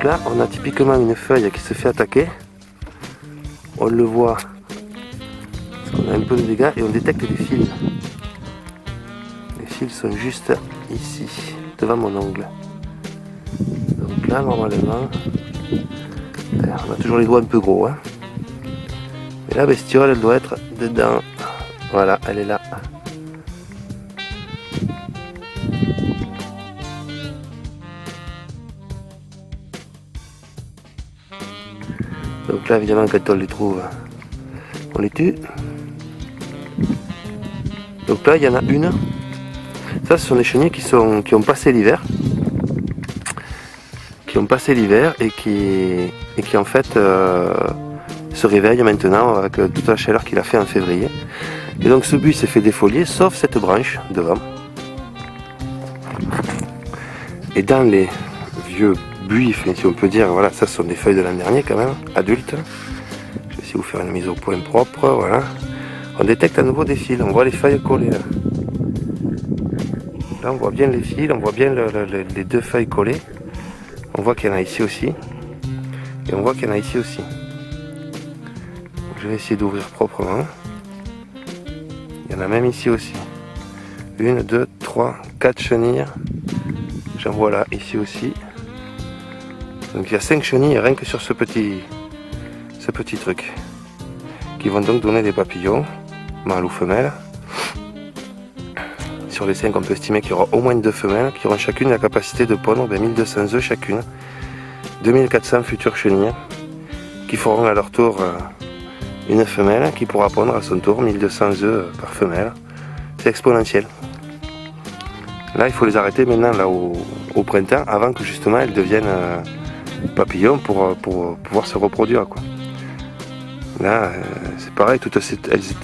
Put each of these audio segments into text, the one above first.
là, on a typiquement une feuille qui se fait attaquer. On le voit, on a un peu de dégâts et on détecte des fils. Les fils sont juste ici, devant mon ongle. Donc là, normalement, on a toujours les doigts un peu gros. Hein. Mais la bestiole, elle doit être dedans. Voilà, elle est là. Donc là, évidemment, quand on les trouve, on les tue. Donc là, il y en a une. Ça, ce sont des chenilles qui ont passé l'hiver. Qui ont passé l'hiver et qui en fait se réveillent maintenant avec toute la chaleur qu'il a fait en février. Et donc ce buis s'est fait défolier, sauf cette branche devant. Et dans les vieux buis, si on peut dire, voilà, ça ce sont des feuilles de l'an dernier quand même, adultes. Je vais essayer de vous faire une mise au point propre, voilà. On détecte à nouveau des fils, on voit les feuilles collées là. Là on voit bien les fils, on voit bien les deux feuilles collées. On voit qu'il y en a ici aussi. Et on voit qu'il y en a ici aussi. Donc, je vais essayer d'ouvrir proprement. Il y en a même ici aussi. 1, 2, 3, 4 chenilles. J'en vois là, ici aussi. Donc il y a 5 chenilles rien que sur ce petit truc. Qui vont donc donner des papillons, mâles ou femelles. Sur les 5, on peut estimer qu'il y aura au moins 2 femelles qui auront chacune la capacité de pondre 1200 œufs chacune. 2400 futures chenilles qui feront à leur tour une femelle qui pourra pondre à son tour 1200 œufs par femelle. C'est exponentiel. Là, il faut les arrêter maintenant là, au printemps avant que justement elles deviennent papillons pour pouvoir se reproduire, quoi. Là, c'est pareil,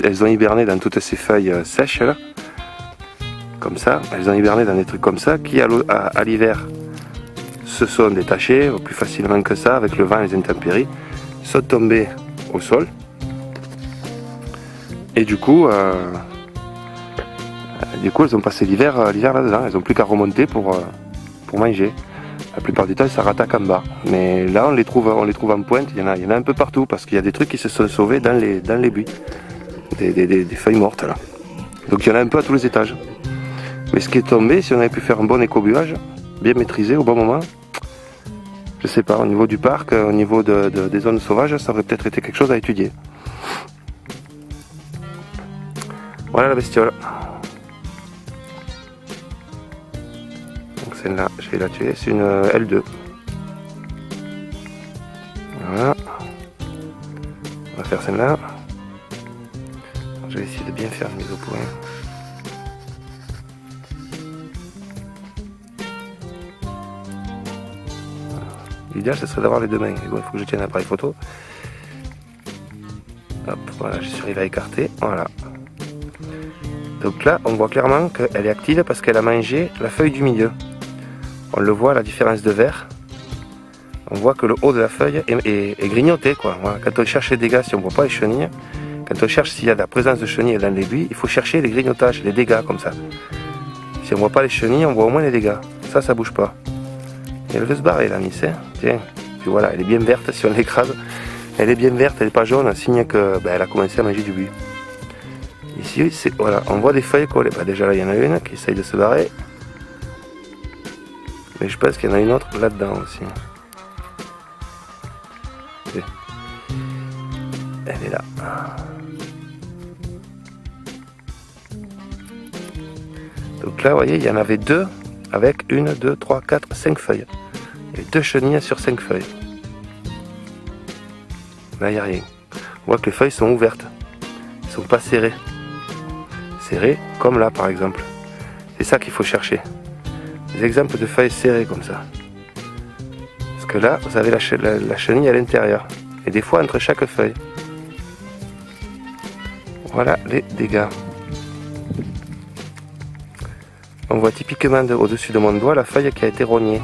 elles ont hiberné dans toutes ces feuilles sèches là. Comme ça, elles ont hiberné dans des trucs comme ça qui à l'hiver se sont détachés plus facilement que ça avec le vent et les intempéries, sont tombées au sol et du coup elles ont passé l'hiver là-dedans, elles n'ont plus qu'à remonter pour manger. La plupart du temps ça rattaque en bas, mais là on les trouve en pointe, il y en a un peu partout parce qu'il y a des trucs qui se sont sauvés dans les buis, des feuilles mortes là. Donc il y en a un peu à tous les étages. Mais ce qui est tombé, si on avait pu faire un bon écobuage, bien maîtrisé au bon moment, je sais pas, au niveau du parc, au niveau des zones sauvages, ça aurait peut-être été quelque chose à étudier. Voilà la bestiole. Donc celle-là, je vais la tuer, c'est une L2. Voilà. On va faire celle-là. Je vais essayer de bien faire une mise au point. L'idéal ce serait d'avoir les deux mains. Il faut que je tienne l'appareil photo. Hop, voilà, je suis arrivé à écarter. Voilà. Donc là, on voit clairement qu'elle est active parce qu'elle a mangé la feuille du milieu. On le voit, la différence de vert. On voit que le haut de la feuille est grignoté, quoi. Voilà. Quand on cherche les dégâts, si on ne voit pas les chenilles, quand on cherche s'il y a de la présence de chenilles dans les buis, il faut chercher les grignotages, les dégâts comme ça. Si on ne voit pas les chenilles, on voit au moins les dégâts. Ça bouge pas. Et elle veut se barrer la miss, hein. Tiens, puis voilà, elle est bien verte si on l'écrase. Elle est bien verte, elle n'est pas jaune, signe que elle a commencé à manger du buis. Ici, voilà, on voit des feuilles collées. Déjà là, il y en a une qui essaye de se barrer. Mais je pense qu'il y en a une autre là-dedans aussi. Elle est là. Donc là, vous voyez, il y en avait 2 avec 1, 2, 3, 4, 5 feuilles. Il y a 2 chenilles sur 5 feuilles. Là, il n'y a rien. On voit que les feuilles sont ouvertes. Elles ne sont pas serrées. Serrées, comme là, par exemple. C'est ça qu'il faut chercher. Des exemples de feuilles serrées comme ça. Parce que là, vous avez la chenille à l'intérieur. Et des fois, entre chaque feuille. Voilà les dégâts. On voit typiquement au-dessus de mon doigt la feuille qui a été rognée.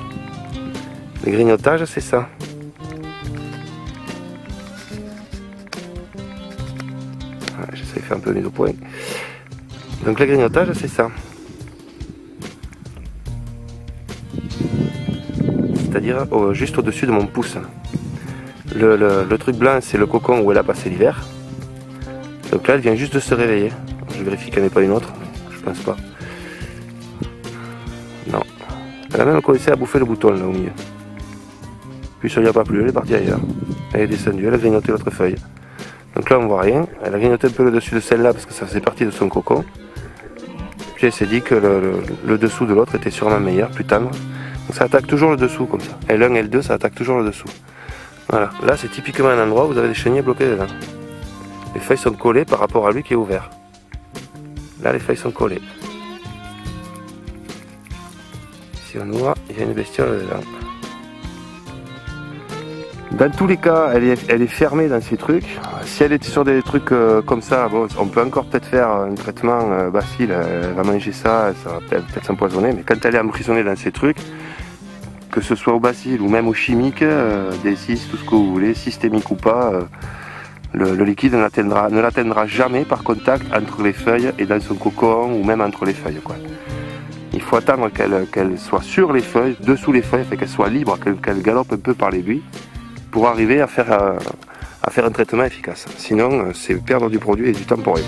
Les grignotages, c'est ça. Voilà, j'essaie de faire un peu mise au point. Donc les grignotages, c'est ça. C'est-à-dire dire juste au-dessus de mon pouce. Le truc blanc, c'est le cocon où elle a passé l'hiver. Donc là, elle vient juste de se réveiller. Je vérifie qu'elle n'est pas une autre, je pense pas. Non. Elle a même commencé à bouffer le bouton là au milieu. Puis ça n'y a pas plu, elle est partie ailleurs. Elle est descendue, elle a grignoté l'autre feuille. Donc là on voit rien. Elle a grignoté un peu le dessus de celle-là parce que ça faisait partie de son cocon. Puis elle s'est dit que le dessous de l'autre était sûrement meilleur, plus tendre. Donc ça attaque toujours le dessous comme ça. L1, L2, ça attaque toujours le dessous. Voilà. Là c'est typiquement un endroit où vous avez des chenilles bloquées dedans. Les feuilles sont collées par rapport à lui qui est ouvert. Là les feuilles sont collées. Si on ouvre, il y a une bestiole dedans. Dans tous les cas, elle est fermée dans ces trucs. Si elle était sur des trucs comme ça, bon, on peut encore peut-être faire un traitement bacille, elle va manger ça, ça va peut-être s'empoisonner, mais quand elle est emprisonnée dans ces trucs, que ce soit au bacille ou même au chimique, des cis, tout ce que vous voulez, systémique ou pas, le liquide ne l'atteindra jamais par contact entre les feuilles et dans son cocon ou même entre les feuilles, quoi. Il faut attendre qu'elle soit sur les feuilles, dessous les feuilles, qu'elle soit libre, qu'elle galope un peu par les buis, pour arriver à faire un traitement efficace. Sinon, c'est perdre du produit et du temps pour rien.